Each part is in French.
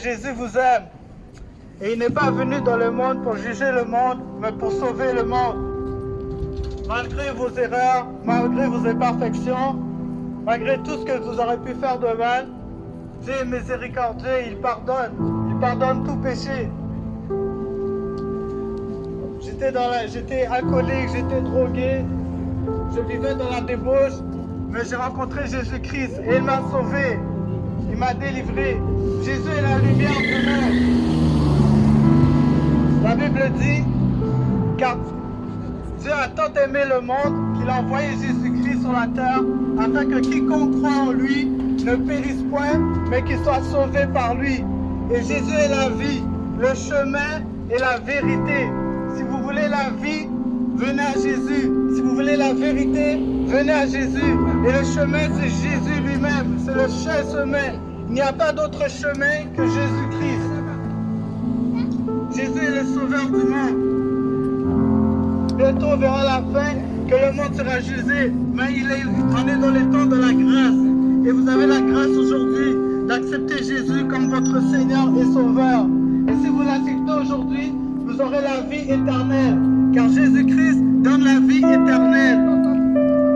Jésus vous aime et il n'est pas venu dans le monde pour juger le monde, mais pour sauver le monde. Malgré vos erreurs, malgré vos imperfections, malgré tout ce que vous aurez pu faire de mal, Dieu est miséricordieux, il pardonne tout péché. J'étais alcoolique, j'étais drogué, je vivais dans la débauche, mais j'ai rencontré Jésus-Christ et il m'a sauvé. Il m'a délivré. Jésus est la lumière du monde. La Bible dit, car Dieu a tant aimé le monde qu'il a envoyé Jésus-Christ sur la terre afin que quiconque croit en lui ne périsse point, mais qu'il soit sauvé par lui. Et Jésus est la vie, le chemin et la vérité. Si vous voulez la vie, venez à Jésus. Si vous voulez la vérité, venez à Jésus. Et le chemin, c'est Jésus lui-même. C'est le seul chemin. Il n'y a pas d'autre chemin que Jésus-Christ. Jésus est le sauveur du monde. Bientôt, on verra la fin que le monde sera jugé. Mais on est dans les temps de la grâce. Et vous avez la grâce aujourd'hui d'accepter Jésus comme votre Seigneur et Sauveur. Et si vous l'acceptez aujourd'hui, vous aurez la vie éternelle. Car Jésus-Christ donne la vie éternelle.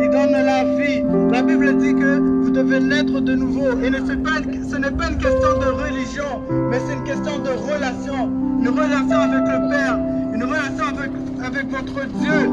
Il donne la vie. La Bible dit que vous devez naître de nouveau. Et ce n'est pas une question de religion, mais c'est une question de relation. Une relation avec le Père. Une relation avec votre Dieu.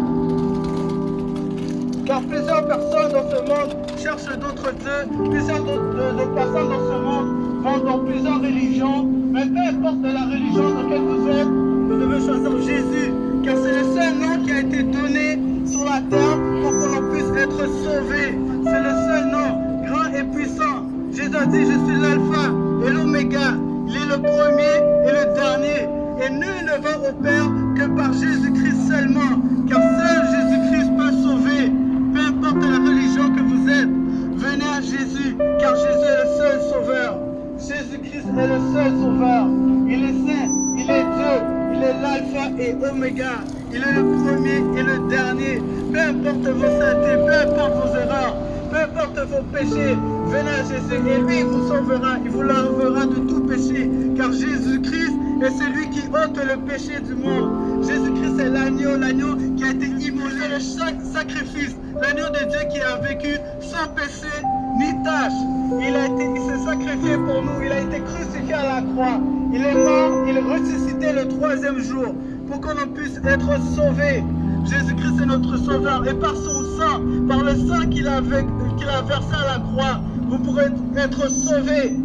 Car plusieurs personnes dans ce monde cherchent d'autres dieux. Plusieurs d'autres personnes dans ce monde vont dans plusieurs religions. Mais peu importe la religion dans laquelle vous êtes, vous devez choisir Jésus. Car c'est le seul nom qui a été donné sur la terre pour qu'on puisse être sauvé. C'est le seul nom, grand et puissant. Jésus a dit, je suis l'alpha et l'oméga. Il est le premier et le dernier. Et nul ne va au Père que par Jésus-Christ seulement. Car seul Jésus-Christ peut sauver. Peu importe la religion que vous êtes, venez à Jésus. Car Jésus est le seul sauveur. Jésus-Christ est le seul sauveur. Il est saint, il est Dieu. Il est l'alpha et oméga. Il est le premier et le dernier. Peu importe vos saletés, peu importe vos erreurs, peu importe vos péchés, venez à Jésus et lui vous sauvera. Il vous lavera de tout péché. Car Jésus-Christ est celui qui ôte le péché du monde. Jésus-Christ est l'agneau qui a été immolé, le sacrifice. L'agneau de Dieu qui a vécu sans péché ni tâche. Il s'est sacrifié pour nous. Il a été crucifié à la croix. Il est mort, il est ressuscité le troisième jour pour qu'on puisse être sauvé. Jésus-Christ est notre sauveur et par son sang, par le sang qu'il a versé à la croix, vous pourrez être sauvés.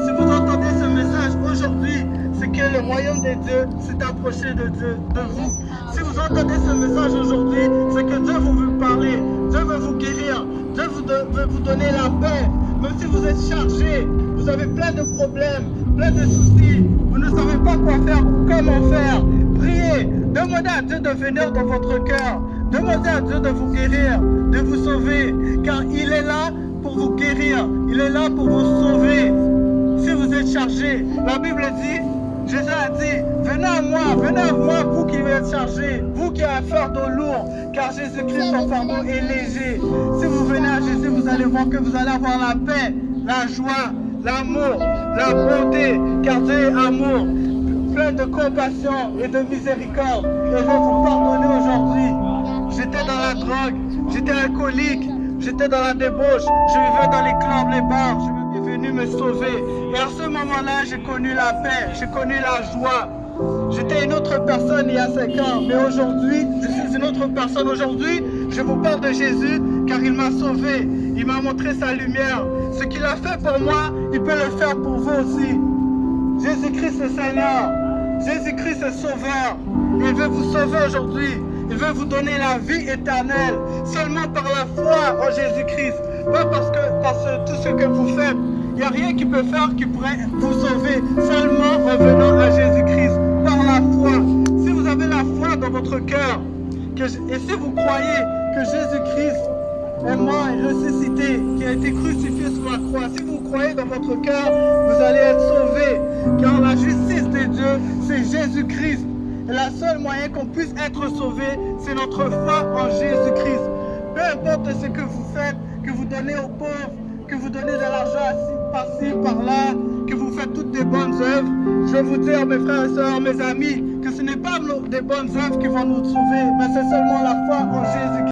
Si vous entendez ce message aujourd'hui, c'est que le royaume des dieux s'est approché de vous. Si vous entendez ce message aujourd'hui, c'est que Dieu veut vous parler, Dieu veut vous guérir, Dieu veut vous donner la paix. Même si vous êtes chargé, vous avez plein de problèmes, plein de soucis, vous ne savez pas quoi faire ou comment faire, priez, demandez à Dieu de venir dans votre cœur, demandez à Dieu de vous guérir, de vous sauver, car il est là pour vous guérir, il est là pour vous sauver. Si vous êtes chargé, la Bible dit, Jésus a dit, venez à moi, vous qui êtes chargés, vous qui avez un fardeau lourd, car Jésus-Christ, son fardeau est léger. Si vous venez à Jésus, vous allez voir que vous allez avoir la paix, la joie, l'amour, la bonté, car Dieu est amour, plein de compassion et de miséricorde. Et je vais vous pardonner aujourd'hui. J'étais dans la drogue, j'étais alcoolique, j'étais dans la débauche, je vivais dans les clubs, les bars, je suis venu me sauver. Et à ce moment-là, j'ai connu la paix, j'ai connu la joie. J'étais une autre personne il y a 5 ans, mais aujourd'hui, je suis une autre personne. Aujourd'hui, je vous parle de Jésus, car il m'a sauvé, il m'a montré sa lumière. Ce qu'il a fait pour moi, il peut le faire pour vous aussi. Jésus-Christ est Seigneur, Jésus-Christ est Sauveur. Il veut vous sauver aujourd'hui, il veut vous donner la vie éternelle, seulement par la foi en Jésus-Christ. Pas parce que tout ce que vous faites, il n'y a rien qui peut faire qui pourrait vous sauver, seulement en venant à Jésus-Christ, par la foi. Si vous avez la foi dans votre cœur, et si vous croyez que Jésus-Christ est mort et ressuscité, qui a été crucifié sur la croix, si vous croyez dans votre cœur, vous allez être sauvés, car la justice de Dieu, c'est Jésus-Christ. Et le seul moyen qu'on puisse être sauvé, c'est notre foi en Jésus-Christ. Peu importe ce que vous faites, que vous donnez aux pauvres, que vous donnez de l'argent par-ci, par-là, que vous faites toutes des bonnes œuvres, je vais vous dire, mes frères et sœurs, mes amis, que ce n'est pas des bonnes œuvres qui vont nous sauver, mais c'est seulement la foi en Jésus-Christ.